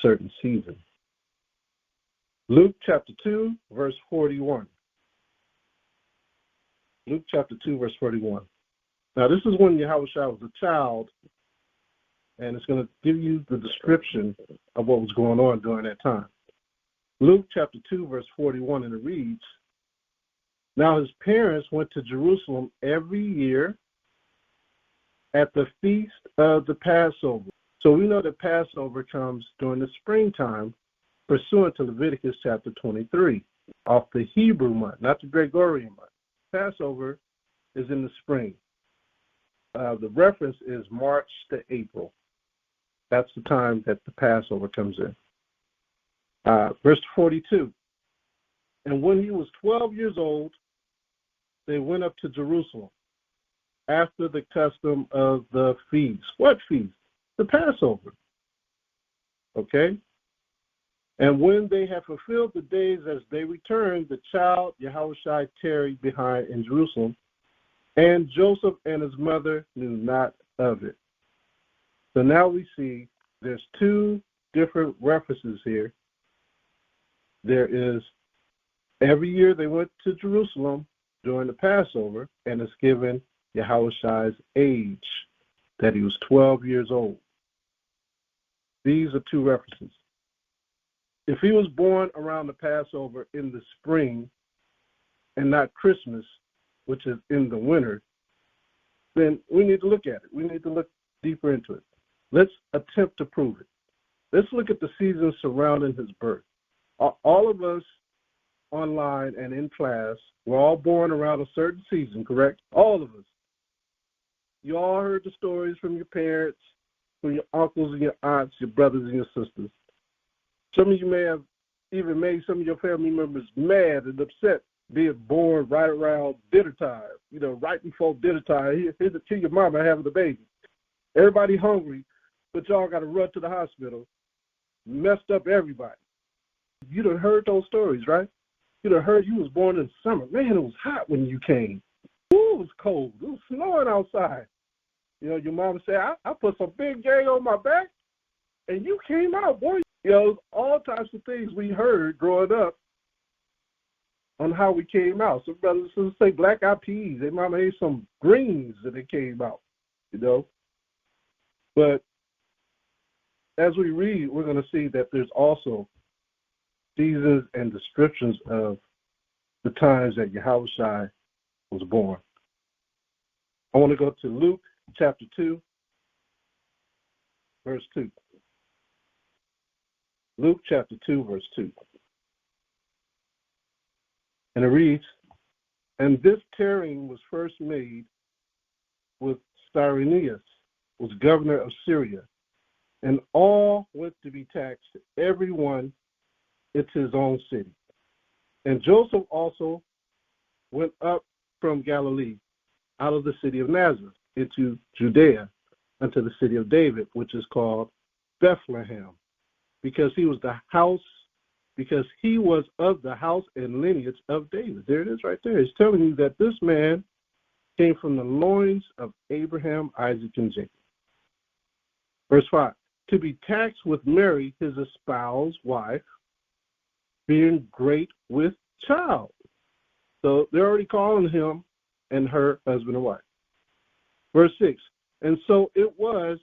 certain season. Luke chapter 2, verse 41. Luke chapter 2, verse 41. Now, this is when Yahushua was a child, and it's going to give you the description of what was going on during that time. Luke chapter 2, verse 41, and it reads, "Now his parents went to Jerusalem every year at the feast of the Passover." So we know that Passover comes during the springtime, pursuant to Leviticus chapter 23, off the Hebrew month, not the Gregorian month. Passover is in the spring. The reference is March to April. That's the time that the Passover comes in. Verse 42, "And when he was 12 years old, they went up to Jerusalem after the custom of the feast." What feast? The Passover. Okay? "And when they had fulfilled the days as they returned, the child Yahushua tarried behind in Jerusalem, and Joseph and his mother knew not of it." So now we see there's two different references here. There is every year they went to Jerusalem during the Passover, and it's given Yahushua's age, that he was 12 years old. These are two references. If he was born around the Passover in the spring and not Christmas, which is in the winter, then we need to look at it. We need to look deeper into it. Let's attempt to prove it. Let's look at the seasons surrounding his birth. All of us online and in class, we're all born around a certain season, correct? All of us. You all heard the stories from your parents, from your uncles and your aunts, your brothers and your sisters. Some of you may have even made some of your family members mad and upset being born right around dinner time, right before dinner time. Here's your mama having the baby. Everybody hungry, but y'all got to run to the hospital. Messed up everybody. You done heard those stories, right? You done heard you was born in summer. Man, it was hot when you came. Ooh, it was cold. It was snowing outside. Your mama said, I put some big gang on my back, and you came out, boy. All types of things we heard growing up on how we came out. Some brothers and sisters say black eyed peas. They mama ate some greens and they came out, But as we read, we're going to see that there's also seasons and descriptions of the times that Yahushua was born. I want to go to Luke chapter 2, verse 2. Luke chapter 2, verse 2. And it reads, "And this tarrying was first made with Cyrenius, was governor of Syria, and all went to be taxed, every one into his own city. And Joseph also went up from Galilee, out of the city of Nazareth, into Judea, unto the city of David, which is called Bethlehem, because he was of the house and lineage of David." There it is right there. It's telling you that this man came from the loins of Abraham, Isaac, and Jacob. Verse 5, "To be taxed with Mary, his espoused wife, being great with child." So they're already calling him and her husband and wife. Verse 6, "And so it was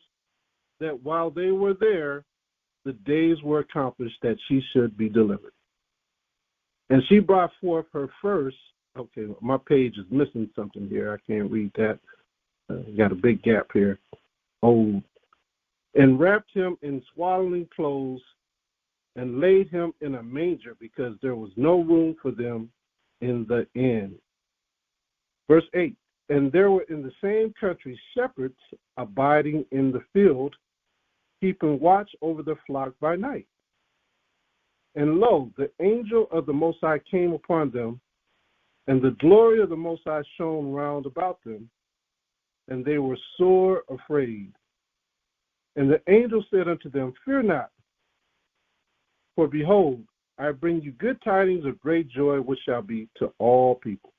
that while they were there, the days were accomplished that she should be delivered. And she brought forth her first," okay, my page is missing something here. I can't read that. Got a big gap here. "Oh, and wrapped him in swaddling clothes and laid him in a manger, because there was no room for them in the inn." Verse 8, "And there were in the same country shepherds abiding in the field, keeping watch over the flock by night. And lo, the angel of the Most High came upon them, and the glory of the Most High shone round about them, and they were sore afraid. And the angel said unto them, Fear not, for behold, I bring you good tidings of great joy, which shall be to all people.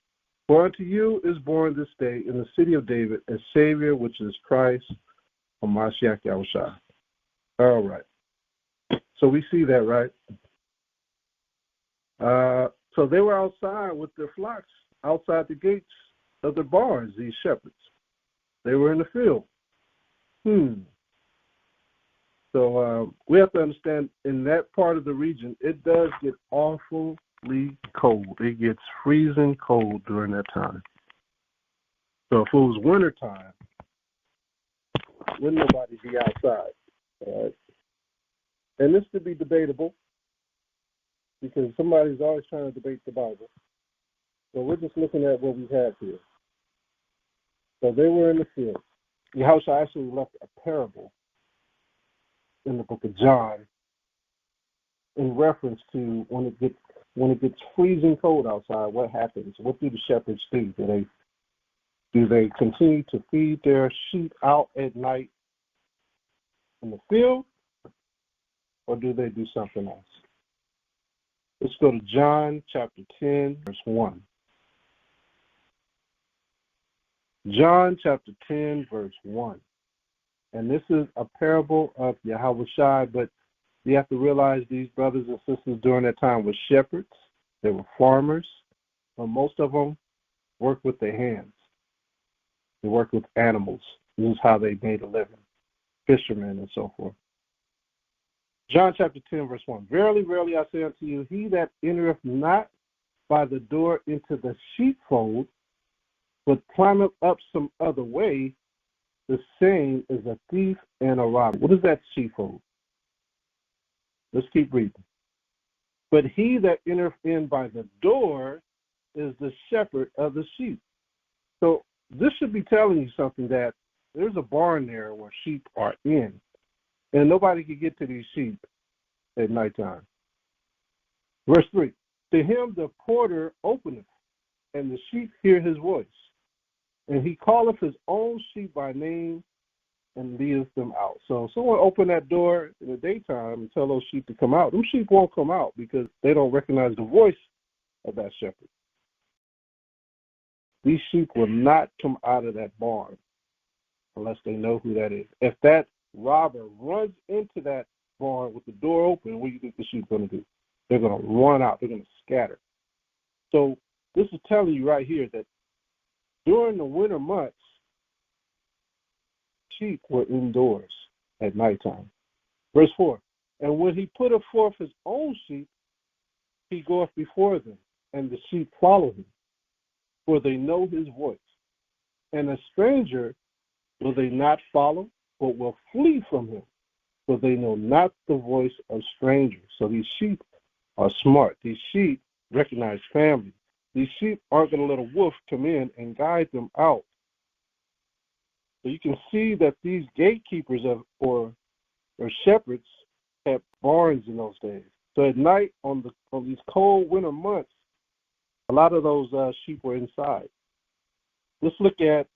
For unto you is born this day in the city of David a Savior, which is Christ, or Mashiach Yahushua." All right. So we see that, right? So they were outside with their flocks, outside the gates of their barns, these shepherds. They were in the field. So we have to understand, in that part of the region, it does get awfully cold. It gets freezing cold during that time. So if it was winter time, wouldn't nobody be outside? All right? And this could be debatable, because somebody's always trying to debate the Bible. So we're just looking at what we have here. So they were in the field. Yahushua actually left a parable in the book of John in reference to when it gets freezing cold outside, what happens? What do the shepherds do? Do they continue to feed their sheep out at night in the field, or do they do something else? Let's go to John chapter 10, verse 1. John chapter 10, verse 1. And this is a parable of Yahushua, but you have to realize these brothers and sisters during that time were shepherds. They were farmers, but most of them worked with their hands. They worked with animals. This is how they made a living. Fishermen and so forth. John chapter 10, verse 1. Verily, verily, I say unto you, he that entereth not by the door into the sheepfold, but climbeth up some other way, the same is a thief and a robber. What is that sheepfold? Let's keep reading. But he that entereth in by the door is the shepherd of the sheep. So this should be telling you something, that there's a barn there where sheep are in, and nobody can get to these sheep at nighttime. Verse 3, to him the porter openeth, and the sheep hear his voice. And he calleth his own sheep by name and leadeth them out. So someone open that door in the daytime and tell those sheep to come out. Those sheep won't come out because they don't recognize the voice of that shepherd. These sheep will not come out of that barn unless they know who that is. If that robber runs into that barn with the door open, what do you think the sheep are going to do? They're going to run out. They're going to scatter. So this is telling you right here that during the winter months, sheep were indoors at nighttime. Verse 4, and when he putteth forth his own sheep, he goeth before them, and the sheep follow him, for they know his voice. And a stranger will they not follow, but will flee from him, for they know not the voice of strangers. So these sheep are smart. These sheep recognize family. These sheep aren't going to let a wolf come in and guide them out. So you can see that these gatekeepers or shepherds had barns in those days. So at night on these cold winter months, a lot of those sheep were inside. Let's look at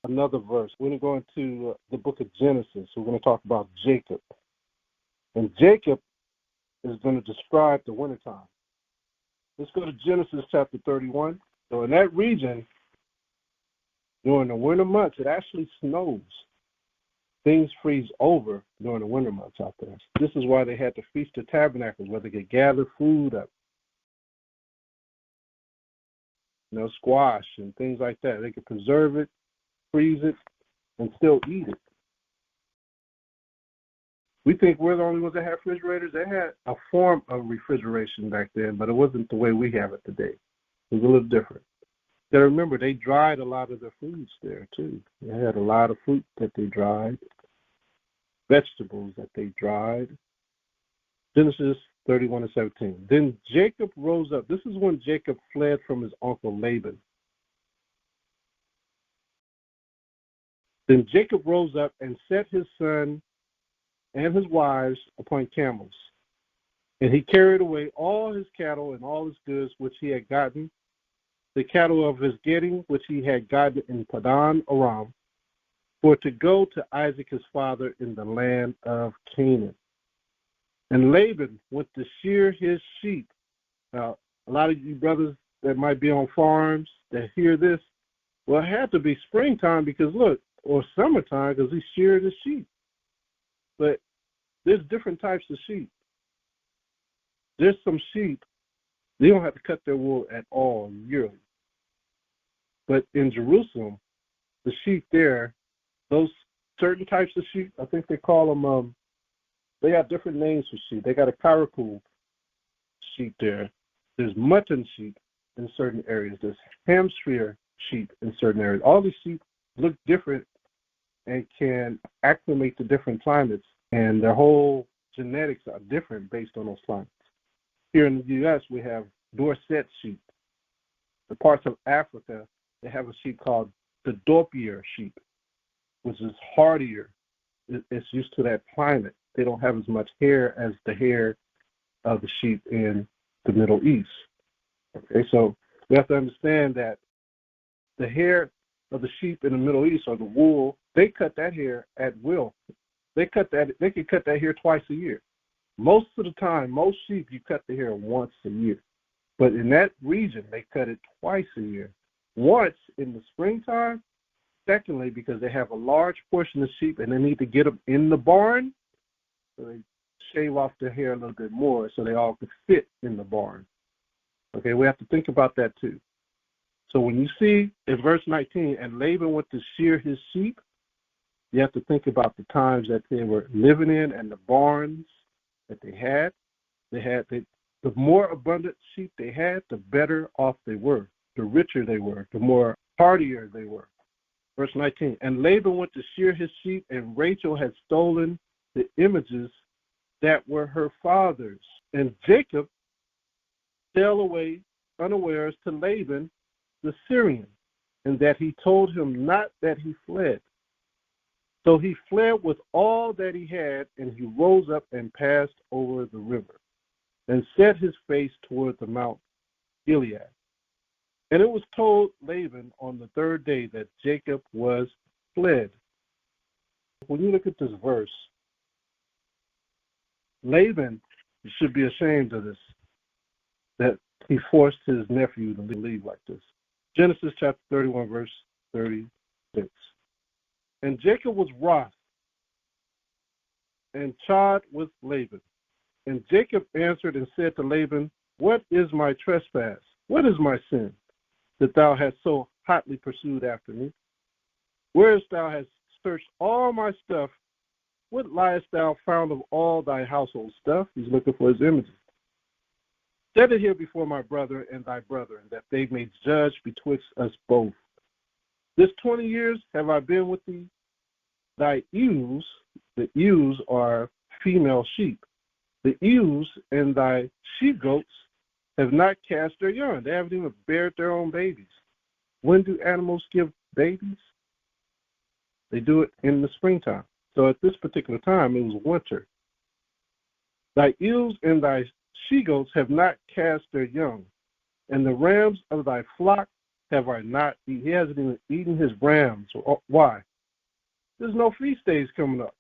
another verse. We're going to go into the book of Genesis. We're going to talk about Jacob. And Jacob is going to describe the wintertime. Let's go to Genesis chapter 31. So in that region, during the winter months, it actually snows. Things freeze over during the winter months out there. This is why they had the Feast of Tabernacles, where they could gather food up. Squash and things like that. They could preserve it, freeze it, and still eat it. We think we're the only ones that have refrigerators. They had a form of refrigeration back then, but it wasn't the way we have it today. It was a little different. You gotta remember, they dried a lot of their foods there, too. They had a lot of fruit that they dried, vegetables that they dried. Genesis 31:17. Then Jacob rose up. This is when Jacob fled from his uncle Laban. Then Jacob rose up and set his son and his wives upon camels. And he carried away all his cattle and all his goods which he had gotten, the cattle of his getting which he had gotten in Padan Aram, for to go to Isaac his father in the land of Canaan. And Laban went to shear his sheep. Now, a lot of you brothers that might be on farms that hear this, well, it had to be springtime because, look, or summertime because he sheared his sheep. But There's different types of sheep. There's some sheep, they don't have to cut their wool at all yearly. But in Jerusalem, the sheep there, those certain types of sheep, I think they call them, they got different names for sheep. They got a caracal sheep there. There's mutton sheep in certain areas. There's Hampshire sheep in certain areas. All these sheep look different and can acclimate to different climates, and their whole genetics are different based on those climates. Here in the U.S., we have Dorset sheep. The parts of Africa, they have a sheep called the Dorpier sheep, which is hardier. It's used to that climate. They don't have as much hair as the hair of the sheep in the Middle East. Okay, so we have to understand that the hair of the sheep in the Middle East, or the wool, they cut that hair at will. They can cut that hair twice a year. Most of the time, most sheep, you cut the hair once a year. But in that region, they cut it twice a year. Once in the springtime, secondly, because they have a large portion of sheep and they need to get them in the barn, so they shave off their hair a little bit more so they all could fit in the barn. Okay, we have to think about that too. So when you see in verse 19, and Laban went to shear his sheep, you have to think about the times that they were living in and the barns that they had. The more abundant sheep they had, the better off they were, the richer they were, the more hardier they were. Verse 19, and Laban went to shear his sheep, and Rachel had stolen the images that were her father's. And Jacob sailed away unawares to Laban the Syrian, and that he told him not that he fled. So he fled with all that he had, and he rose up and passed over the river, and set his face toward the Mount Gilead. And it was told Laban on the third day that Jacob was fled. When you look at this verse, Laban should be ashamed of this, that he forced his nephew to leave like this. Genesis chapter 31, verse 36. And Jacob was wroth and chid with Laban. And Jacob answered and said to Laban, what is my trespass? What is my sin, that thou hast so hotly pursued after me? Whereas thou hast searched all my stuff, what liest thou found of all thy household stuff? He's looking for his images. Set it here before my brother and thy brethren, that they may judge betwixt us both. This 20 years have I been with thee. Thy ewes, the ewes are female sheep. The ewes and thy she-goats have not cast their young. They haven't even bared their own babies. When do animals give babies? They do it in the springtime. So at this particular time, it was winter. Thy ewes and thy she-goats have not cast their young, and the rams of thy flock have I not eaten. He hasn't even eaten his rams. Why? There's no feast days coming up.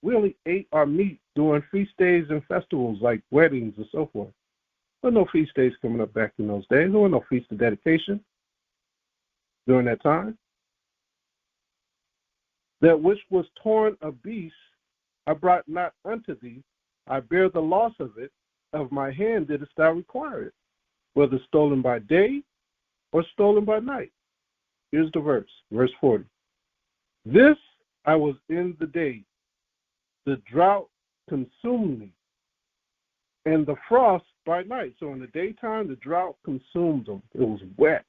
We only ate our meat during feast days and festivals like weddings and so forth. There were no feast days coming up back in those days. There were no feast of dedication during that time. That which was torn of beasts I brought not unto thee. I bear the loss of it. Of my hand didst thou require it, whether stolen by day or stolen by night. Here's the verse, verse 40. This I was in the day. The drought consumed me, and the frost by night. So in the daytime, the drought consumed them. It was wet.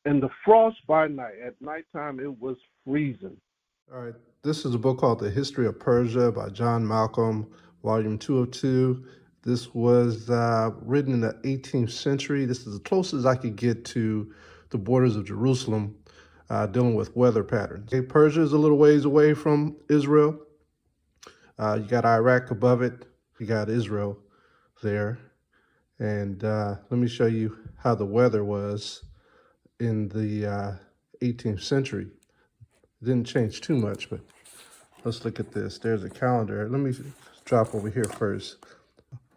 And the frost by night. At nighttime, it was freezing. All right. This is a book called The History of Persia by John Malcolm, volume 2 of 2. This was written in the 18th century. This is the closest I could get to the borders of Jerusalem, dealing with weather patterns. Okay, Persia is a little ways away from Israel. You got Iraq above it. You got Israel there. And let me show you how the weather was in the 18th century. It didn't change too much, but let's look at this. There's a calendar. Let me drop over here first.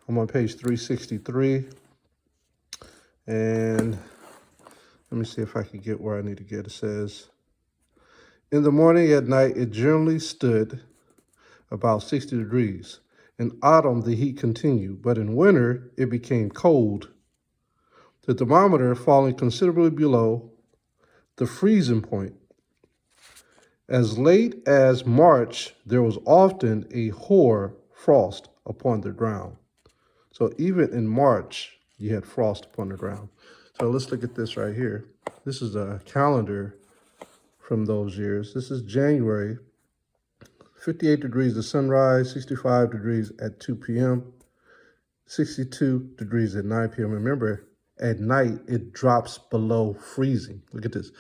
I'm on page 363. And let me see if I can get where I need to get. It says, in the morning, at night, it generally stood about 60 degrees. In autumn, the heat continued, but in winter, it became cold, the thermometer falling considerably below the freezing point. As late as March, there was often a hoar frost upon the ground. So even in March, you had frost upon the ground. So let's look at this right here. This is a calendar from those years. This is January, 58 degrees at sunrise, 65 degrees at 2 p.m., 62 degrees at 9 p.m. Remember, at night, it drops below freezing. Look at this.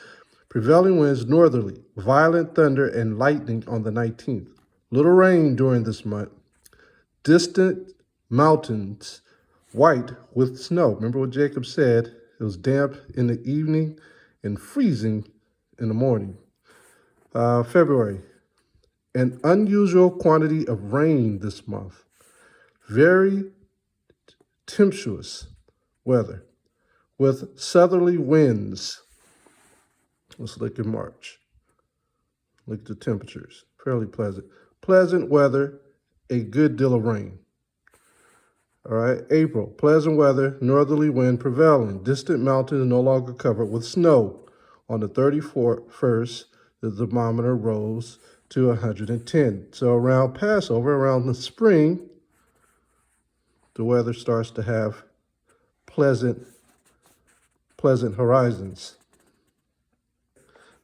Prevailing winds northerly, violent thunder and lightning on the 19th. Little rain during this month. Distant mountains white with snow. Remember what Jacob said? It was damp in the evening and freezing in the morning. February, an unusual quantity of rain this month. Very tempestuous weather with southerly winds. Let's look at March. Look at the temperatures. Fairly pleasant. Pleasant weather, a good deal of rain. All right, April, pleasant weather, northerly wind prevailing. Distant mountains no longer covered with snow. On the 31st, the thermometer rose to 110. So around Passover, around the spring, the weather starts to have pleasant horizons.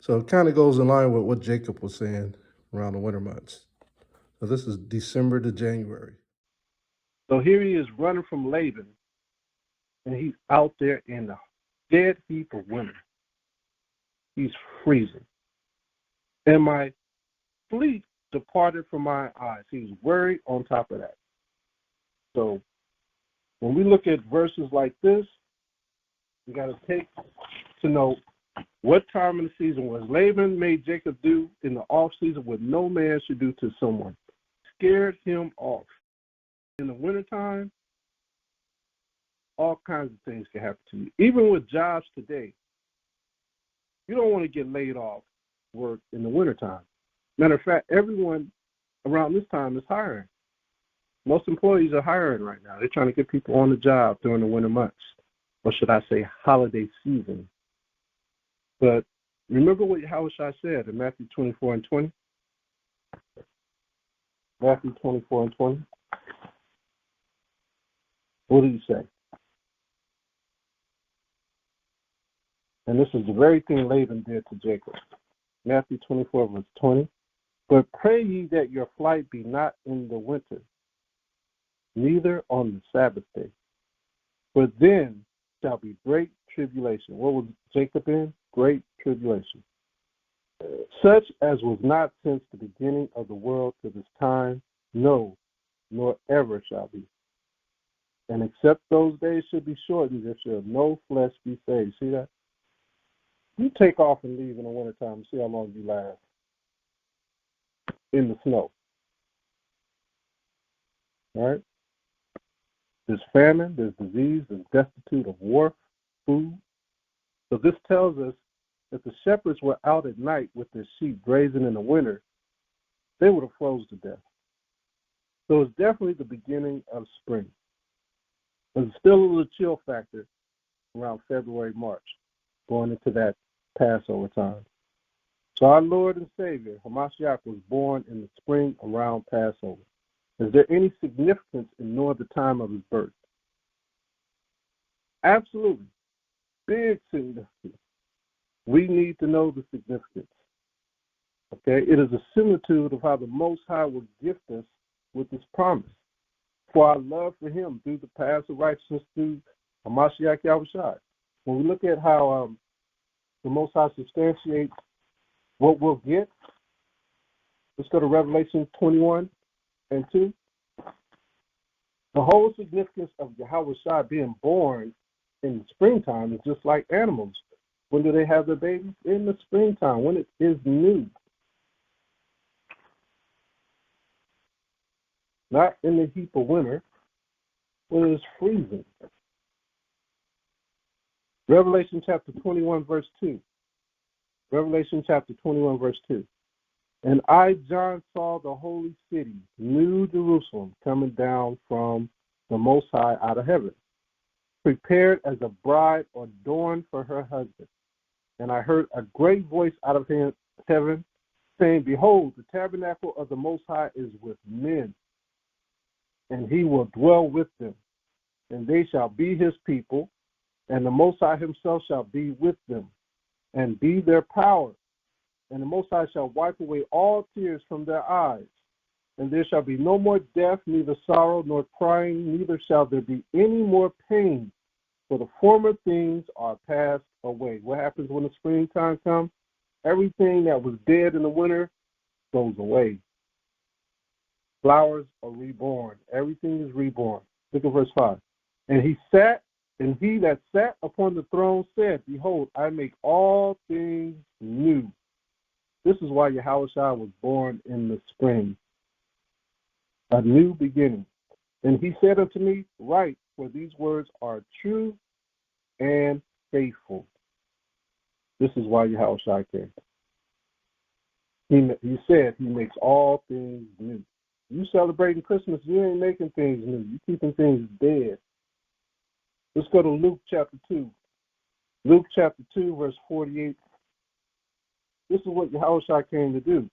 So it kind of goes in line with what Jacob was saying around the winter months. So this is December to January. So here he is running from Laban, and he's out there in the dead heat of winter. He's freezing. And my sleep departed from my eyes. He was worried on top of that. So when we look at verses like this, we got to take to know what time in the season was. Laban made Jacob do in the off season what no man should do to someone. Scared him off. In the wintertime, all kinds of things can happen to you. Even with jobs today, you don't want to get laid off work in the wintertime. Matter of fact, everyone around this time is hiring. Most employees are hiring right now. They're trying to get people on the job during the winter months, or should I say holiday season. But remember what Yahushua said in Matthew 24 and 20? Matthew 24 and 20. What did he say? And this is the very thing Laban did to Jacob. Matthew 24, verse 20. But pray ye that your flight be not in the winter, neither on the Sabbath day. For then shall be great tribulation. What was Jacob in? Great tribulation. Such as was not since the beginning of the world to this time, no, nor ever shall be. And except those days should be shortened, there shall no flesh be saved. See that? You take off and leave in the wintertime and see how long you last in the snow. All right? There's famine, there's disease, there's destitute of war, food. So this tells us that the shepherds were out at night with their sheep grazing in the winter, they would have froze to death. So it's definitely the beginning of spring. There's still a little chill factor around February, March, going into that Passover time. So our Lord and Savior, Hamashiach, was born in the spring around Passover. Is there any significance in knowing the time of his birth? Absolutely. Big significance. We need to know the significance. Okay? It is a similitude of how the Most High will gift us with this promise. For our love for him through the paths of righteousness through Hamashiach Yahushua. When we look at how the Most High substantiates what we'll get, let's go to Revelation 21 and 2. The whole significance of Yahushua being born in the springtime is just like animals. When do they have their babies? In the springtime, when it is new. Not in the heat of winter, when it is freezing. Revelation chapter 21, verse 2. Revelation chapter 21, verse 2. And I, John, saw the holy city, New Jerusalem, coming down from the Most High out of heaven, prepared as a bride adorned for her husband. And I heard a great voice out of heaven saying, Behold, the tabernacle of the Most High is with men, and he will dwell with them, and they shall be his people, and the Most High himself shall be with them, and be their power. And the Most High shall wipe away all tears from their eyes, and there shall be no more death, neither sorrow nor crying, neither shall there be any more pain, for the former things are passed away. What happens when the springtime comes? Everything that was dead in the winter goes away. Flowers are reborn. Everything is reborn. Look at verse 5. And he that sat upon the throne said, Behold, I make all things new. This is why Yahushua was born in the spring, a new beginning. And he said unto me, Write, for these words are true and faithful. This is why Yahushua came. He said he makes all things new. You celebrating Christmas, you ain't making things new. You're keeping things dead. Let's go to Luke chapter 2. Luke chapter 2, verse 48. This is what Yahushua came to do.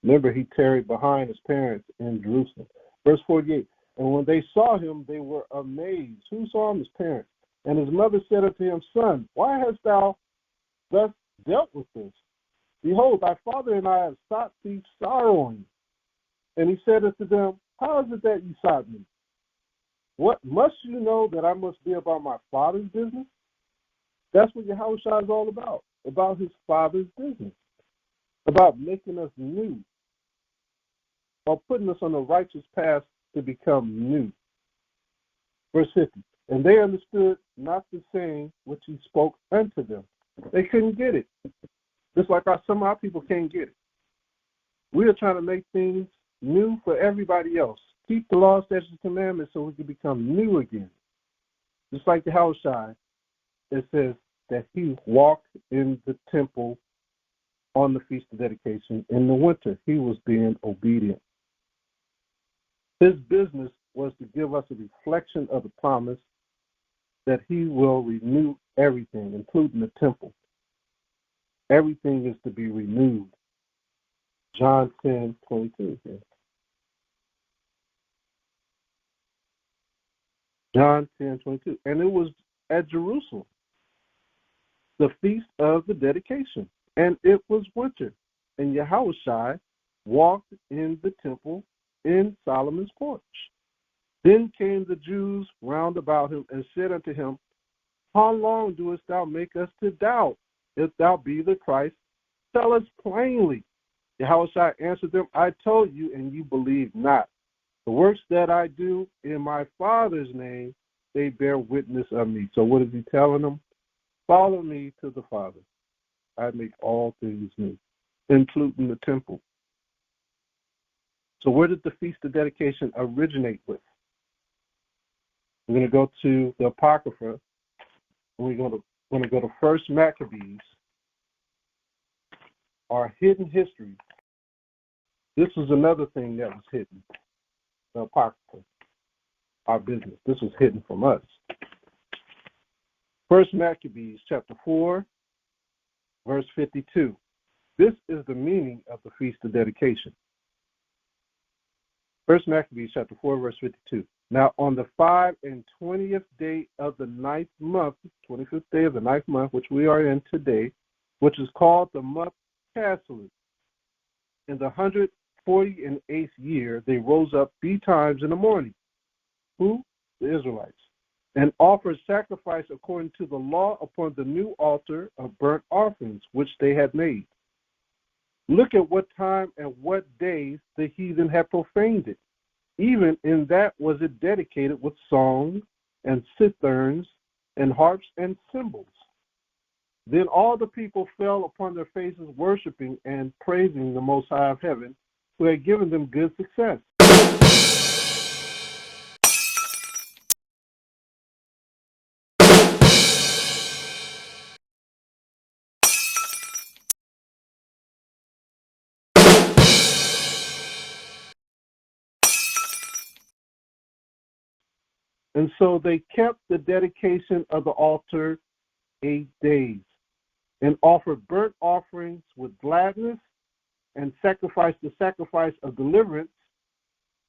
Remember, he tarried behind his parents in Jerusalem. Verse 48. And when they saw him, they were amazed. Who saw him? His parents. And his mother said unto him, Son, why hast thou thus dealt with this? Behold, thy father and I have sought thee sorrowing. And he said unto them, How is it that ye sought me? What must you know that I must be about my father's business? That's what Yahushua is all about his father's business, about making us new, or putting us on the righteous path to become new. Verse 50, and they understood not the saying which he spoke unto them. They couldn't get it. Just like some of our people can't get it. We are trying to make things new for everybody else. Keep the law, statutes, and commandments so we can become new again. Just like the Yahushua, it says that he walked in the temple on the Feast of Dedication in the winter. He was being obedient. His business was to give us a reflection of the promise that he will renew everything, including the temple. Everything is to be renewed. John 10:22. John 10:22. And it was at Jerusalem, the Feast of the Dedication. And it was winter. And Yahushua walked in the temple in Solomon's porch. Then came the Jews round about him and said unto him, How long doest thou make us to doubt? If thou be the Christ, tell us plainly. Yahushua answered them, I told you, and you believe not. The works that I do in my Father's name, they bear witness of me. So what is he telling them? Follow me to the Father. I make all things new, including the temple. So where did the Feast of Dedication originate with? We're going to go to the Apocrypha. We're going to go to First Maccabees, our hidden history. This is another thing that was hidden. The Apocrypha, our business. This was hidden from us. First Maccabees chapter 4, verse 52. This is the meaning of the Feast of Dedication. First Maccabees chapter 4, verse 52. Now on the 25th day of the 9th month, 25th day of the 9th month, which we are in today, which is called the month Caslu, in the 148th year, they rose up betimes in the morning. Who? The Israelites. And offered sacrifice according to the law upon the new altar of burnt offerings, which they had made. Look at what time and what days the heathen had profaned it. Even in that was it dedicated with songs and citherns and harps and cymbals. Then all the people fell upon their faces, worshiping and praising the Most High of heaven, who had given them good success. And so they kept the dedication of the altar 8 days and offered burnt offerings with gladness and sacrificed the sacrifice of deliverance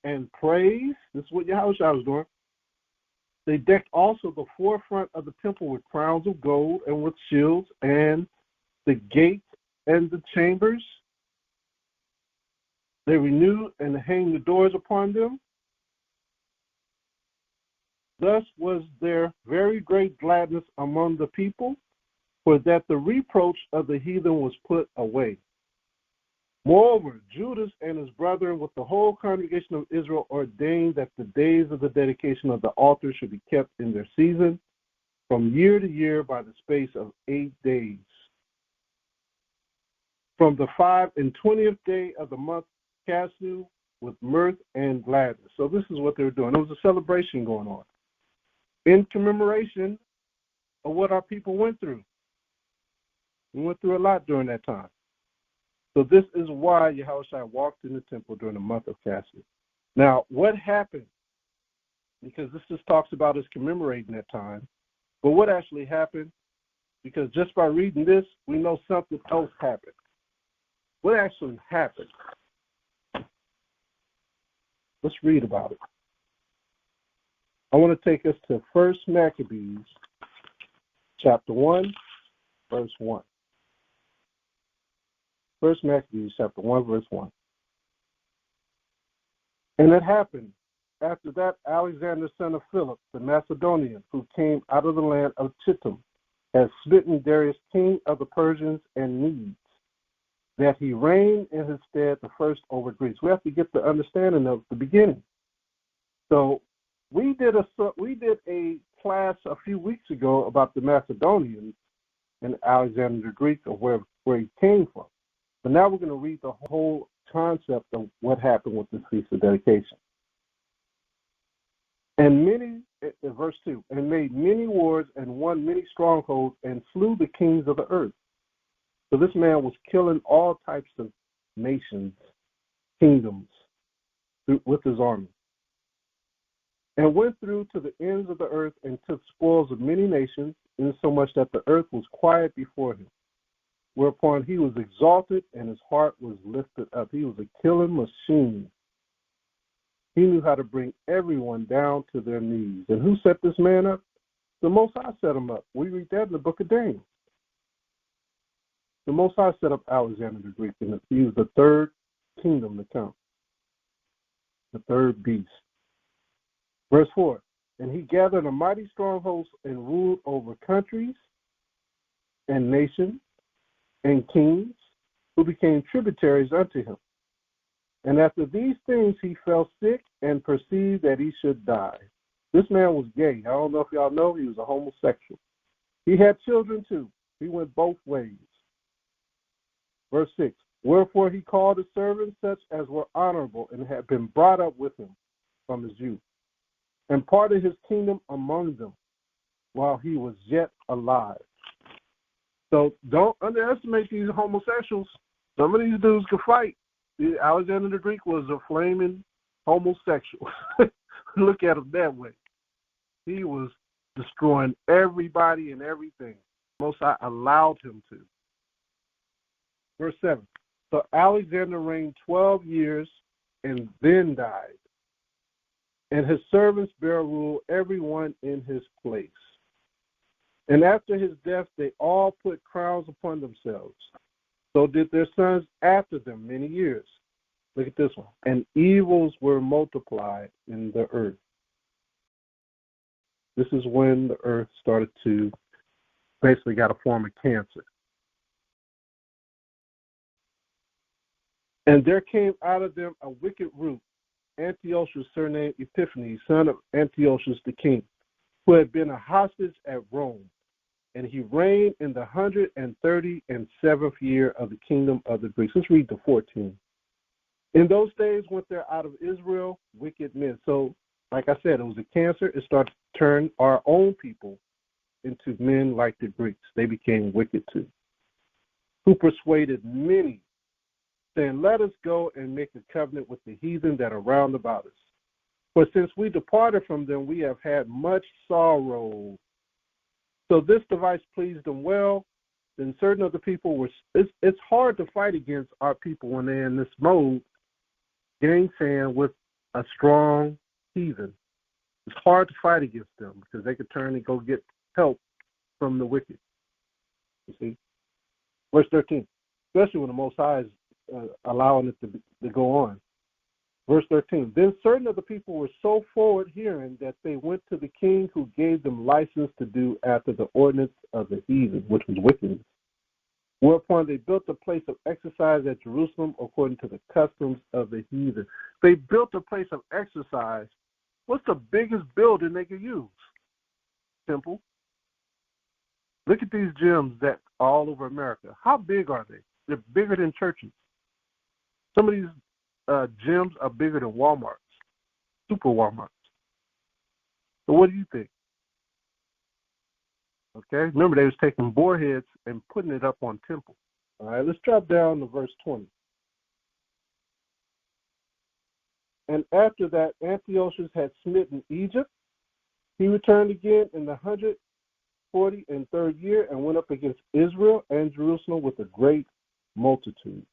and praise. This is what Yahushua was doing. They decked also the forefront of the temple with crowns of gold and with shields, and the gates and the chambers. They renewed and hanged the doors upon them. Thus was there very great gladness among the people, for that the reproach of the heathen was put away. Moreover, Judas and his brethren with the whole congregation of Israel ordained that the days of the dedication of the altar should be kept in their season from year to year by the space of 8 days. From the 25th and 20th day of the month Casu with mirth and gladness. So this is what they were doing. There was a celebration going on in commemoration of what our people went through. We went through a lot during that time. So this is why Yahushua walked in the temple during the month of Casu. Now, what happened? Because this just talks about us commemorating that time. But what actually happened? Because just by reading this, we know something else happened. What actually happened? Let's read about it. I want to take us to 1 Maccabees, chapter 1, verse 1. 1 Maccabees, chapter 1, verse 1. And it happened after that Alexander, son of Philip, the Macedonian, who came out of the land of Chittim, had smitten Darius, king of the Persians and Medes, that he reigned in his stead the first over Greece. We have to get the understanding of the beginning. So we did a class a few weeks ago about the Macedonians and Alexander the Greek, of where he came from. But now we're going to read the whole concept of what happened with the Feast of Dedication. And many, verse 2, and made many wars and won many strongholds and slew the kings of the earth. So this man was killing all types of nations, kingdoms, with his army. And went through to the ends of the earth and took spoils of many nations, insomuch that the earth was quiet before him. Whereupon he was exalted and his heart was lifted up. He was a killing machine. He knew how to bring everyone down to their knees. And who set this man up? The Most High set him up. We read that in the book of Daniel. The Most High set up Alexander the Greek, and he was the third kingdom to come, the third beast. Verse 4, and he gathered a mighty stronghold and ruled over countries and nations and kings who became tributaries unto him. And after these things he fell sick and perceived that he should die. This man was gay. I don't know if y'all know, he was a homosexual. He had children too. He went both ways. Verse 6, wherefore he called his servants such as were honorable and had been brought up with him from his youth, and parted his kingdom among them while he was yet alive. So don't underestimate these homosexuals. Some of these dudes could fight. Alexander the Greek was a flaming homosexual. Look at him that way. He was destroying everybody and everything. Most I allowed him to. Verse 7. So Alexander reigned 12 years and then died. And his servants bare rule, everyone in his place. And after his death, they all put crowns upon themselves. So did their sons after them many years. Look at this one. And evils were multiplied in the earth. This is when the earth started to basically got a form of cancer. And there came out of them a wicked root, Antiochus, surnamed Epiphanes, son of Antiochus the king, who had been a hostage at Rome. And he reigned in the 137th year of the kingdom of the Greeks. Let's read the 14. In those days went there out of Israel wicked men. So, like I said, it was a cancer. It started to turn our own people into men like the Greeks. They became wicked too, who persuaded many, saying, let us go and make a covenant with the heathen that are round about us, For since we departed from them, we have had much sorrow. So this device pleased them well. Then certain of the people were, it's hard to fight against our people when they're in this mode, gainsaying with a strong heathen. It's hard to fight against them because they could turn and go get help from the wicked. You see? Verse 13, especially when the Most High is allowing it to go on. Verse 13, then certain of the people were so forward hearing that they went to the king, who gave them license to do after the ordinance of the heathen, which was wickedness. Whereupon they built a place of exercise at Jerusalem according to the customs of the heathen. They built a place of exercise. What's the biggest building they could use? Temple. Look at these gyms that are all over America. How big are they? They're bigger than churches. Some of these gyms are bigger than Walmarts, super Walmarts. So what do you think? Okay, remember they was taking boar heads and putting it up on temple. All right, let's drop down to verse 20. And after that, Antiochus had smitten Egypt. He returned again in the 143rd year and went up against Israel and Jerusalem with a great multitude.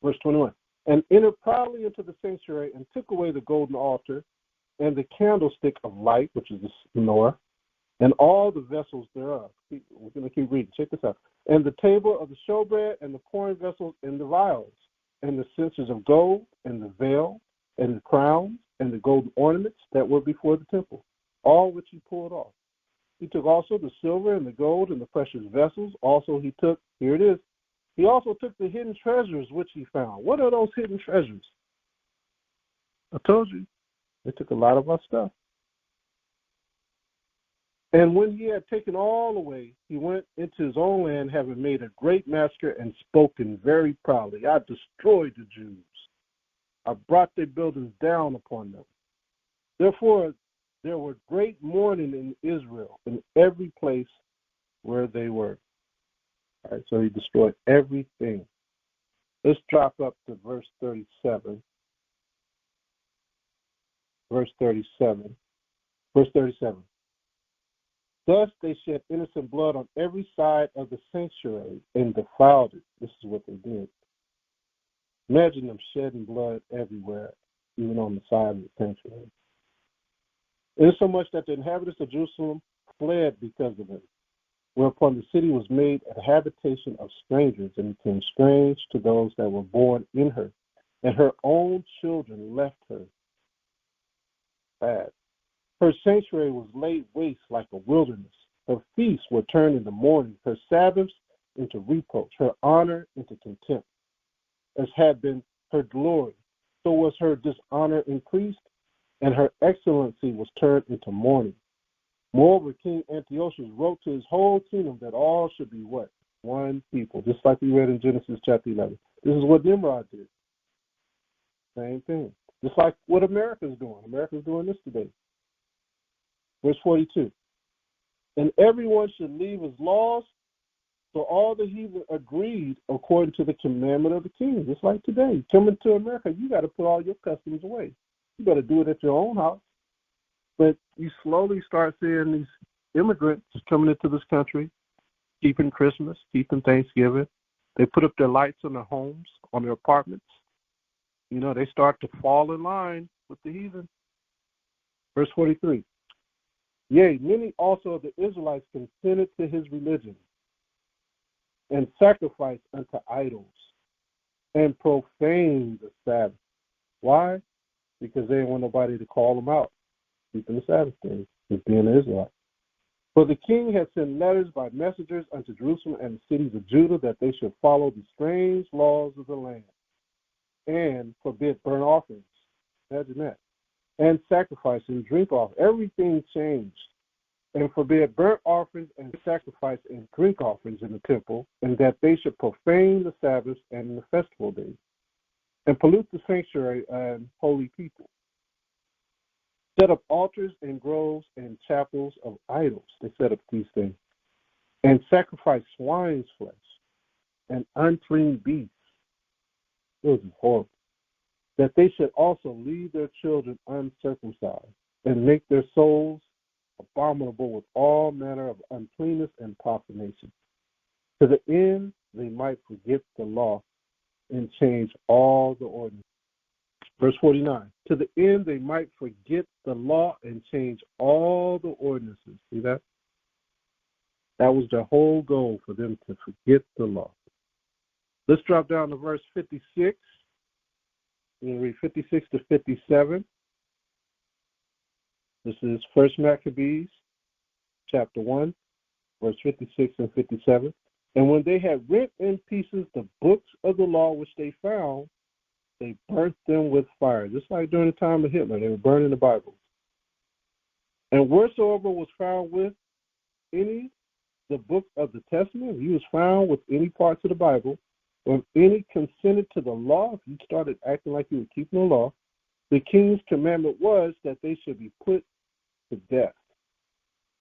Verse 21. And entered proudly into the sanctuary and took away the golden altar and the candlestick of light, which is the menorah, and all the vessels thereof. We're going to keep reading. Check this out. And the table of the showbread and the pouring vessels and the vials, and the censers of gold, and the veil, and the crowns, and the golden ornaments that were before the temple, all which he pulled off. He took also the silver and the gold and the precious vessels. Also he took, here it is, he also took the hidden treasures which he found. What are those hidden treasures? I told you, they took a lot of our stuff. And when he had taken all away, he went into his own land, having made a great massacre and spoken very proudly. I destroyed the Jews. I brought their buildings down upon them. Therefore, there were great mourning in Israel in every place where they were. All right, so he destroyed everything. Let's drop up to verse 37. Verse 37. Verse 37. Thus they shed innocent blood on every side of the sanctuary and defiled it. This is what they did. Imagine them shedding blood everywhere, even on the side of the sanctuary. Insomuch that the inhabitants of Jerusalem fled because of it. Whereupon the city was made a habitation of strangers and became strange to those that were born in her. And her own children left her. Bad. Her sanctuary was laid waste like a wilderness. Her feasts were turned into mourning, her Sabbaths into reproach, her honor into contempt. As had been her glory, so was her dishonor increased, and her excellency was turned into mourning. Moreover, King Antiochus wrote to his whole kingdom that all should be what? One people, just like we read in Genesis chapter 11. This is what Nimrod did. Same thing. Just like what America's doing. America's doing this today. Verse 42. And everyone should leave his laws. So all the heathen agreed according to the commandment of the king. Just like today. Coming to America, you got to put all your customs away. You better do it at your own house. But you slowly start seeing these immigrants coming into this country, keeping Christmas, keeping Thanksgiving. They put up their lights on their homes, on their apartments. You know, they start to fall in line with the heathen. Verse 43. Yea, many also of the Israelites consented to his religion and sacrificed unto idols and profaned the Sabbath. Why? Because they didn't want nobody to call them out, keeping the Sabbath days, as being an Israelite. For the king had sent letters by messengers unto Jerusalem and the cities of Judah that they should follow the strange laws of the land and forbid burnt offerings. Imagine that. And sacrifice and drink off. Everything changed. And forbid burnt offerings and sacrifice and drink offerings in the temple, and that they should profane the Sabbaths and the festival days, and pollute the sanctuary and holy people. Set up altars and groves and chapels of idols. They set up these things. And sacrifice swine's flesh and unclean beasts. It was horrible. that they should also leave their children uncircumcised, and make their souls abominable with all manner of uncleanness and profanation, to the end they might forget the law and change all the ordinances. Verse 49, to the end they might forget the law and change all the ordinances. See that? That was their whole goal, for them to forget the law. Let's drop down to verse 56. We're going to read 56 to 57. This is 1 Maccabees, chapter 1, verse 56 and 57. And when they had rent in pieces the books of the law which they found, they burnt them with fire. Just like during the time of Hitler, they were burning the Bible. And wheresoever was found with any the book of the Testament, if you was found with any parts of the Bible, or if any consented to the law, if you started acting like you were keeping the law, the king's commandment was that they should be put to death.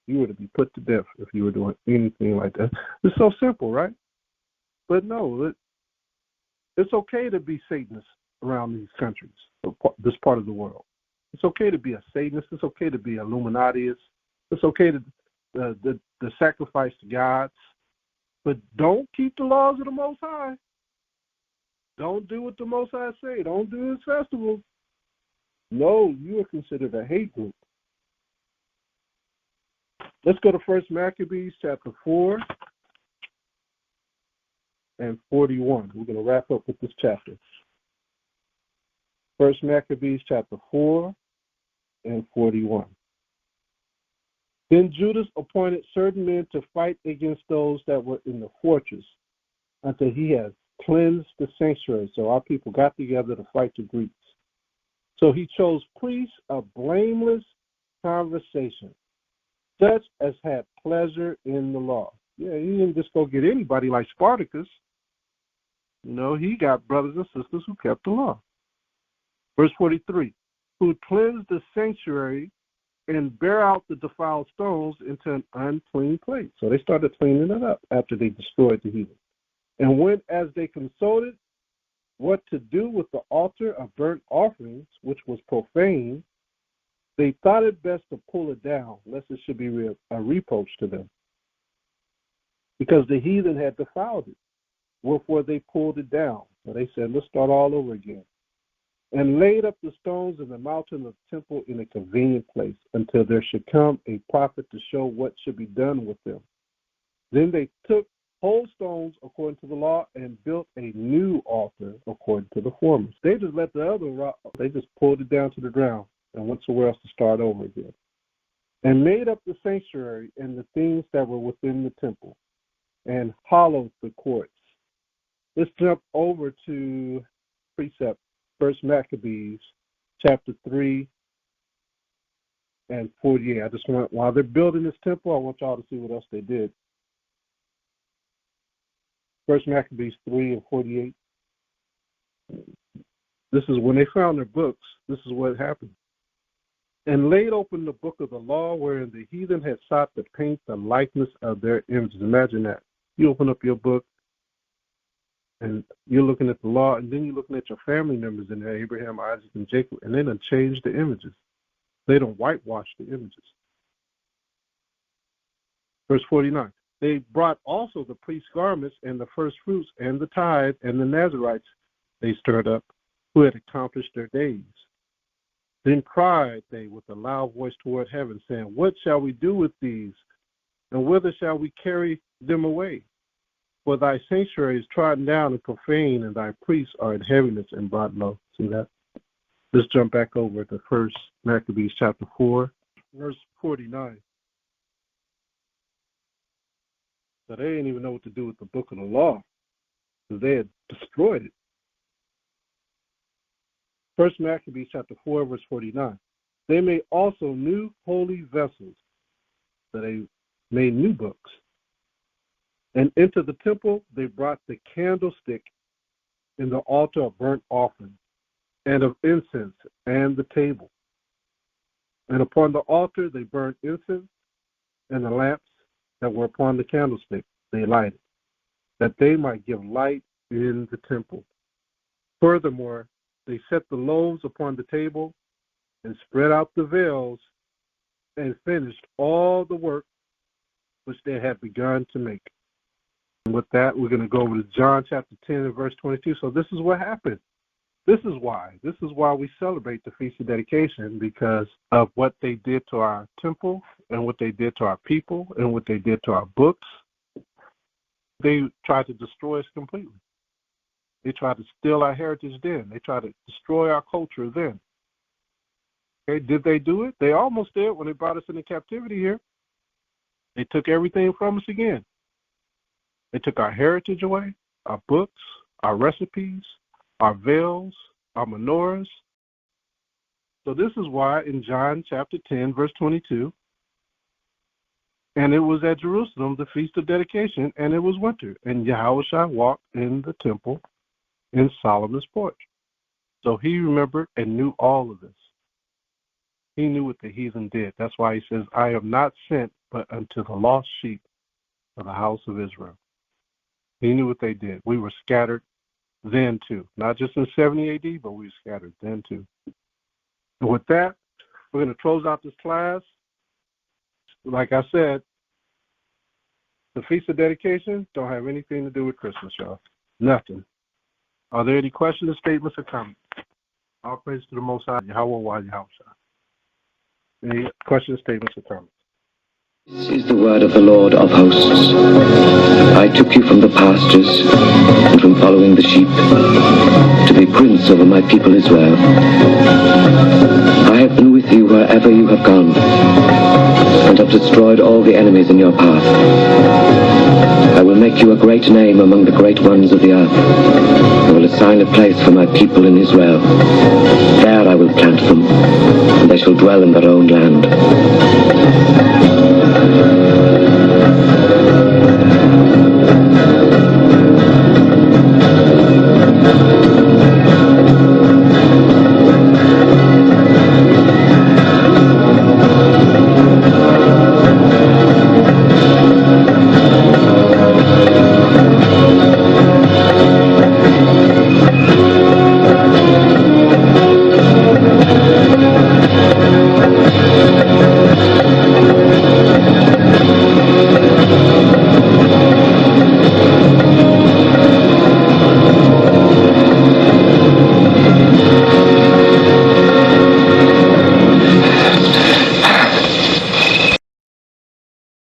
You were to be put to death if you were doing anything like that. It's so simple, right? But no, it's okay to be Satanist around these countries, this part of the world. It's okay to be a Satanist. It's okay to be Illuminati. It's okay to sacrifice to gods. But don't keep the laws of the Most High. Don't do what the Most High say. Don't do his festivals. No, you are considered a hate group. Let's go to 1 Maccabees chapter 4 and 41. We're going to wrap up with this chapter. 1 Maccabees chapter 4 and 41. Then Judas appointed certain men to fight against those that were in the fortress until he had cleansed the sanctuary. So our people got together to fight the Greeks. So he chose priests of blameless conversation, such as had pleasure in the law. Yeah, he didn't just go get anybody like Spartacus. You know, he got brothers and sisters who kept the law. Verse 43, who cleansed the sanctuary and bear out the defiled stones into an unclean place. So they started cleaning it up after they destroyed the heathen. And when, as they consulted what to do with the altar of burnt offerings, which was profane, they thought it best to pull it down, lest it should be a reproach to them, because the heathen had defiled it. Wherefore they pulled it down. So they said, let's start all over again. And laid up the stones in the mountain of the temple in a convenient place, until there should come a prophet to show what should be done with them. Then they took whole stones according to the law and built a new altar according to the former. They just let the other rock, they just pulled it down to the ground and went somewhere else to start over again. And made up the sanctuary and the things that were within the temple, and hollowed the courts. Let's jump over to precept, 1 Maccabees, chapter 3 and 48. I just want, while they're building this temple, I want y'all to see what else they did. 1 Maccabees 3 and 48. This is when they found their books. This is what happened. And laid open the book of the law, wherein the heathen had sought to paint the likeness of their images. Imagine that. You open up your book, and you're looking at the law, and then you're looking at your family members in there, Abraham, Isaac, and Jacob, and they done changed the images. They don't whitewash the images. Verse 49. They brought also the priest's garments and the first fruits and the tithe and the Nazarites they stirred up, who had accomplished their days. Then cried they with a loud voice toward heaven, saying, what shall we do with these? And whither shall we carry them away? For thy sanctuary is trodden down and profane, and thy priests are in heaviness and brought low. See that? Let's jump back over to 1 Maccabees chapter 4, verse 49. So they didn't even know what to do with the book of the law, because they had destroyed it. 1 Maccabees chapter 4, verse 49. They made also new holy vessels. So they made new books. And into the temple they brought the candlestick and the altar of burnt offering, and of incense, and the table. And upon the altar they burned incense, and the lamps that were upon the candlestick they lighted, that they might give light in the temple. Furthermore, They set the loaves upon the table and spread out the veils and finished all the work which they had begun to make. And with that, we're going to go over to John chapter 10 and verse 22. So this is what happened. This is why we celebrate the Feast of Dedication, because of what they did to our temple and what they did to our people and what they did to our books. They tried to destroy us completely. They tried to steal our heritage then. They tried to destroy our culture then. Okay, did they do it? They almost did when they brought us into captivity here. They took everything from us again. They took our heritage away, our books, our recipes, our veils, our menorahs. So this is why in John chapter 10, verse 22, and it was at Jerusalem, the Feast of Dedication, and it was winter, and Yahushua walked in the temple in Solomon's porch. So he remembered and knew all of this. He knew what the heathen did. That's why he says, I am not sent but unto the lost sheep of the house of Israel. He knew what they did. We were scattered then too. Not just in 70 AD, but we were scattered then too. And with that, we're going to close out this class. Like I said, the Feast of Dedication don't have anything to do with Christmas, y'all. Nothing. Are there any questions, statements, or comments? All praise to the Most High, Yahweh, Yahweh. Any questions, statements, or comments? This is the word of the Lord of hosts. I took you from the pastures and from following the sheep to be prince over my people Israel. I have been with you wherever you have gone and have destroyed all the enemies in your path. I will make you a great name among the great ones of the earth. I will assign a place for my people in Israel. There I will plant them, and they shall dwell in their own land.